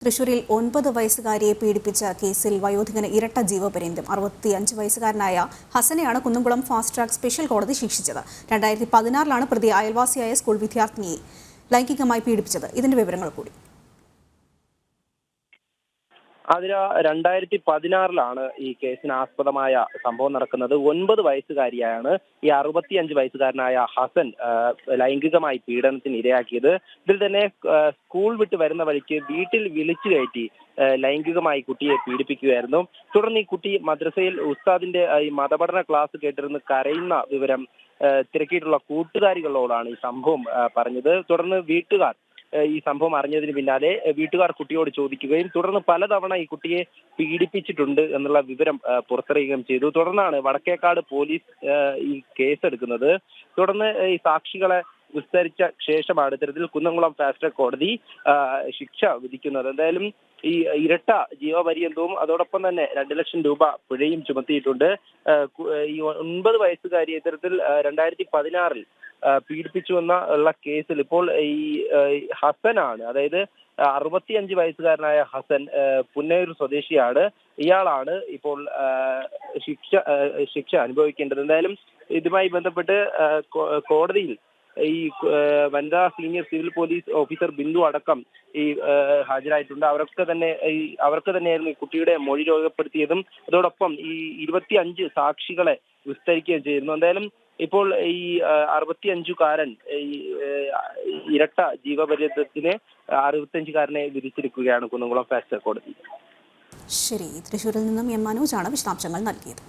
തൃശൂരിൽ 9 വയസ്സുകാരിയെ പീഡിപ്പിച്ച കേസിൽ വയോധികന് ഇരട്ട ജീവപര്യന്തം 65 വയസ്സുകാരനായ ഹസനെയാണ് കുന്നംകുളം ഫാസ്റ്റ് ട്രാക്ക് സ്പെഷ്യൽ കോടതി ശിക്ഷിച്ചത്. 2016 പ്രതി അയൽവാസിയായ സ്കൂൾ വിദ്യാർത്ഥിനിയെ ലൈംഗികമായി പീഡിപ്പിച്ചത്. ഇതിന്റെ വിവരങ്ങൾ കൂടി. അതിൽ 2016 ഈ കേസിന് ആസ്പദമായ സംഭവം നടക്കുന്നത്. 9 വയസ്സുകാരിയാണ് ഈ 65 വയസ്സുകാരനായ ഹസൻ ലൈംഗികമായി പീഡനത്തിന് ഇരയാക്കിയത്. ഇതിൽ തന്നെ സ്കൂൾ വിട്ട് വരുന്ന വഴിക്ക് വീട്ടിൽ വിളിച്ചു കയറ്റി ലൈംഗികമായി കുട്ടിയെ പീഡിപ്പിക്കുകയായിരുന്നു. തുടർന്ന് ഈ കുട്ടി മദ്രസയിൽ ഉസ്താദിന്റെ ഈ മതപഠന ക്ലാസ് കേട്ടിരുന്ന് കരയുന്ന വിവരം തിരക്കിയിട്ടുള്ള കൂട്ടുകാരികളോടാണ് ഈ സംഭവം പറഞ്ഞത്. തുടർന്ന് വീട്ടുകാർ ഈ സംഭവം അറിഞ്ഞതിന് പിന്നാലെ വീട്ടുകാർ കുട്ടിയോട് ചോദിക്കുകയും തുടർന്ന് പലതവണ ഈ കുട്ടിയെ പീഡിപ്പിച്ചിട്ടുണ്ട് എന്നുള്ള വിവരം പുറത്തറിയുകയും ചെയ്തു. തുടർന്നാണ് വടക്കേക്കാട് പോലീസ് ഈ കേസെടുക്കുന്നത്. തുടർന്ന് ഈ സാക്ഷികളെ വിസ്തരിച്ച ശേഷമാണ് ഇത്തരത്തിൽ കുന്നംകുളം ഫാസ്റ്റ് ട്രാക്ക് കോടതി ശിക്ഷ വിധിക്കുന്നത്. എന്തായാലും ഈ ഇരട്ട ജീവപര്യന്തവും അതോടൊപ്പം തന്നെ 2 ലക്ഷം രൂപ പിഴയും ചുമത്തിയിട്ടുണ്ട്. ഈ 9 വയസ്സുകാരി ഇത്തരത്തിൽ 2016 പീഡിപ്പിച്ചു ഉള്ള കേസിൽ ഇപ്പോൾ ഈ ഹസനാണ്, അതായത് 65 വയസ്സുകാരനായ ഹസൻ പുന്നയൂർ സ്വദേശിയാണ്. ഇയാളാണ് ഇപ്പോൾ ശിക്ഷ അനുഭവിക്കേണ്ടത്. എന്തായാലും ഇതുമായി ബന്ധപ്പെട്ട് കോടതിയിൽ ഈ വനിതാ senior civil police officer Bindu അടക്കം ഈ ഹാജരായിട്ടുണ്ട്. അവർക്ക് തന്നെയായിരുന്നു ഈ കുട്ടിയുടെ മൊഴി രേഖപ്പെടുത്തിയതും അതോടൊപ്പം ഈ 25 സാക്ഷികളെ വിസ്തരിക്കുകയും ചെയ്യുന്നു. എന്തായാലും ഇപ്പോൾ ഈ 65കാരൻ ഈ ഇരട്ട ജീവപര്യന്തത്തിന് 65കാരനെ വിധിച്ചിരിക്കുകയാണ് കുന്നംകുളം ഫാസ്റ്റ് ട്രാക്ക് കോടതി. ശരി, തൃശ്ശൂരിൽ നിന്നും എം മനോജാണ് വിശദാംശങ്ങൾ നൽകിയത്.